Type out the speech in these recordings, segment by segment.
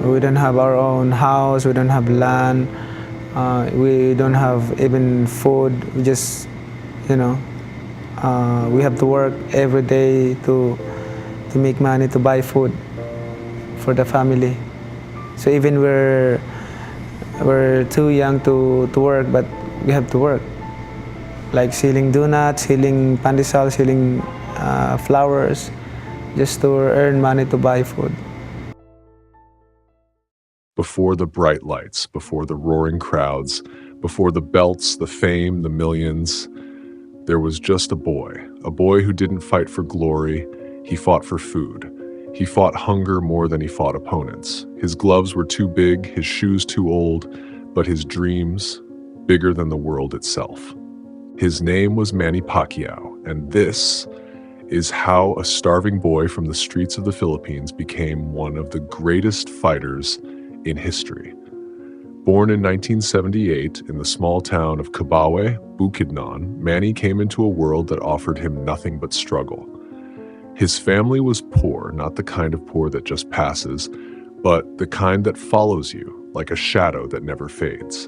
We don't have our own house, we don't have land, we don't have even food. We just, you know, we have to work every day to make money to buy food for the family. So even we're too young to work, but we have to work. Like selling donuts, selling pandesal, selling flowers, just to earn money to buy food. Before the bright lights, before the roaring crowds, before the belts, the fame, the millions, there was just a boy who didn't fight for glory, he fought for food. He fought hunger more than he fought opponents. His gloves were too big, his shoes too old, but his dreams bigger than the world itself. His name was Manny Pacquiao, and this is how a starving boy from the streets of the Philippines became one of the greatest fighters in history. Born in 1978 in the small town of Cabawe, Bukidnon, Manny came into a world that offered him nothing but struggle. His family was poor, not the kind of poor that just passes, but the kind that follows you, like a shadow that never fades.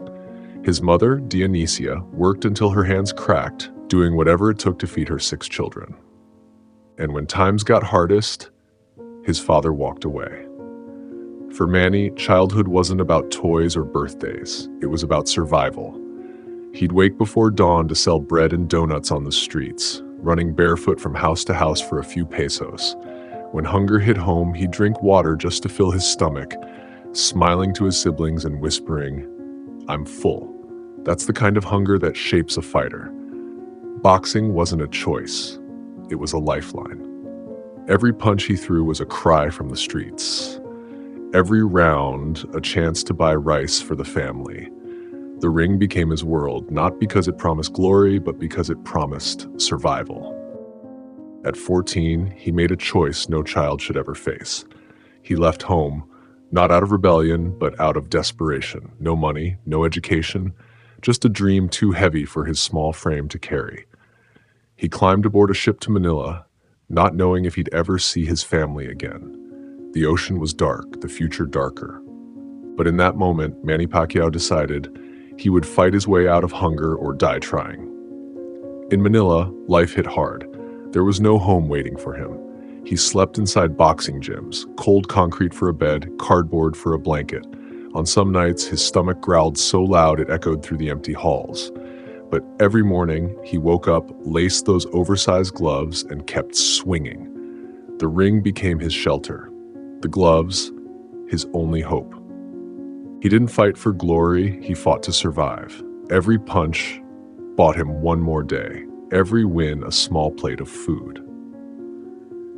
His mother, Dionysia, worked until her hands cracked, doing whatever it took to feed her 6 children. And when times got hardest, his father walked away. For Manny, childhood wasn't about toys or birthdays. It was about survival. He'd wake before dawn to sell bread and donuts on the streets, running barefoot from house to house for a few pesos. When hunger hit home, he'd drink water just to fill his stomach, smiling to his siblings and whispering, "I'm full." That's the kind of hunger that shapes a fighter. Boxing wasn't a choice. It was a lifeline. Every punch he threw was a cry from the streets. Every round, a chance to buy rice for the family. The ring became his world, not because it promised glory, but because it promised survival. At 14, he made a choice no child should ever face. He left home, not out of rebellion, but out of desperation. No money, no education, just a dream too heavy for his small frame to carry. He climbed aboard a ship to Manila, not knowing if he'd ever see his family again. The ocean was dark, the future darker. But in that moment, Manny Pacquiao decided he would fight his way out of hunger or die trying. In Manila, life hit hard. There was no home waiting for him. He slept inside boxing gyms, cold concrete for a bed, cardboard for a blanket. On some nights, his stomach growled so loud it echoed through the empty halls. But every morning, he woke up, laced those oversized gloves, and kept swinging. The ring became his shelter. The gloves, his only hope. He didn't fight for glory, he fought to survive. Every punch bought him one more day, every win a small plate of food.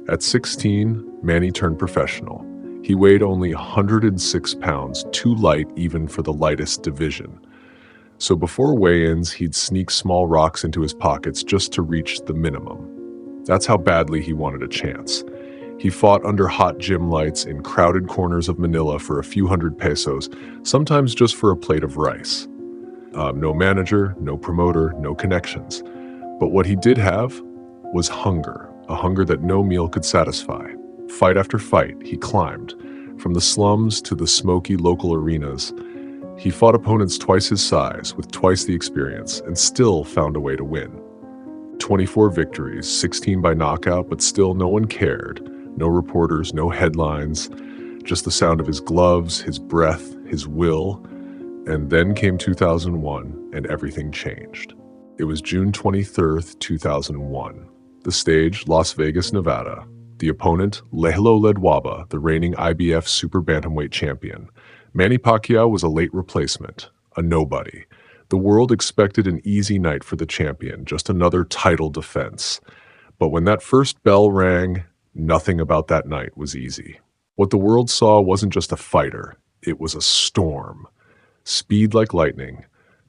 At 16, Manny turned professional. He weighed only 106 pounds, too light even for the lightest division. So before weigh-ins, he'd sneak small rocks into his pockets just to reach the minimum. That's how badly he wanted a chance. He fought under hot gym lights in crowded corners of Manila for a few hundred pesos, sometimes just for a plate of rice. No manager, no promoter, no connections. But what he did have was hunger, a hunger that no meal could satisfy. Fight after fight, he climbed. From the slums to the smoky local arenas, he fought opponents twice his size, with twice the experience, and still found a way to win. 24 victories, 16 by knockout, but still no one cared. No reporters, no headlines, just the sound of his gloves, his breath, his will. And then came 2001, and everything changed. It was June 23rd, 2001. The stage, Las Vegas, Nevada. The opponent, Lehlo Ledwaba, the reigning IBF Super Bantamweight champion. Manny Pacquiao was a late replacement, a nobody. The world expected an easy night for the champion, just another title defense. But when that first bell rang, nothing about that night was easy. What the world saw wasn't just a fighter, it was a storm. Speed like lightning,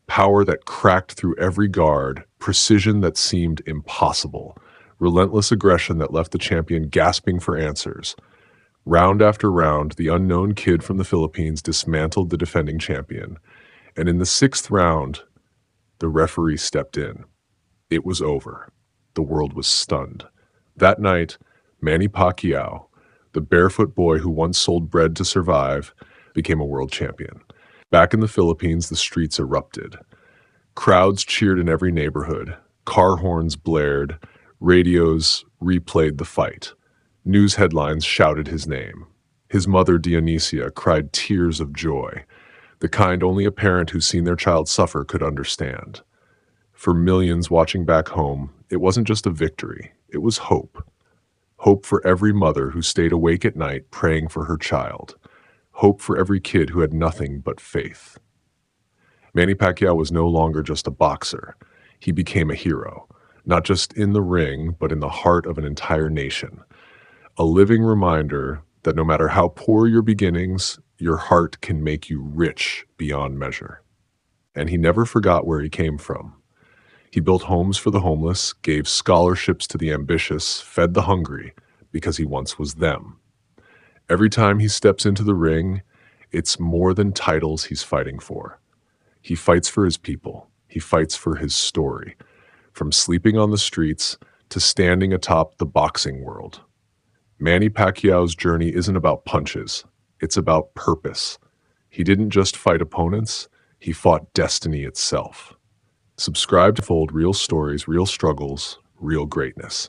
power that cracked through every guard, precision that seemed impossible, relentless aggression that left the champion gasping for answers. Round after round, the unknown kid from the Philippines dismantled the defending champion. And in the 6th round, the referee stepped in. It was over. The world was stunned. That night, Manny Pacquiao The barefoot boy who once sold bread to survive became a world champion. Back in the Philippines, the streets erupted. Crowds cheered in every neighborhood. Car horns blared. Radios replayed the fight. News headlines shouted his name. His mother, Dionysia, cried tears of joy, the kind only a parent who's seen their child suffer could understand. For millions watching back home, it wasn't just a victory, it was hope. Hope for every mother who stayed awake at night praying for her child. Hope for every kid who had nothing but faith. Manny Pacquiao was no longer just a boxer. He became a hero, not just in the ring, but in the heart of an entire nation. A living reminder that no matter how poor your beginnings, your heart can make you rich beyond measure. And he never forgot where he came from. He built homes for the homeless, gave scholarships to the ambitious, fed the hungry, because he once was them. Every time he steps into the ring, it's more than titles he's fighting for. He fights for his people. He fights for his story, from sleeping on the streets to standing atop the boxing world. Manny Pacquiao's journey isn't about punches. It's about purpose. He didn't just fight opponents, he fought destiny itself. Subscribe to Fold real stories, real struggles, real greatness.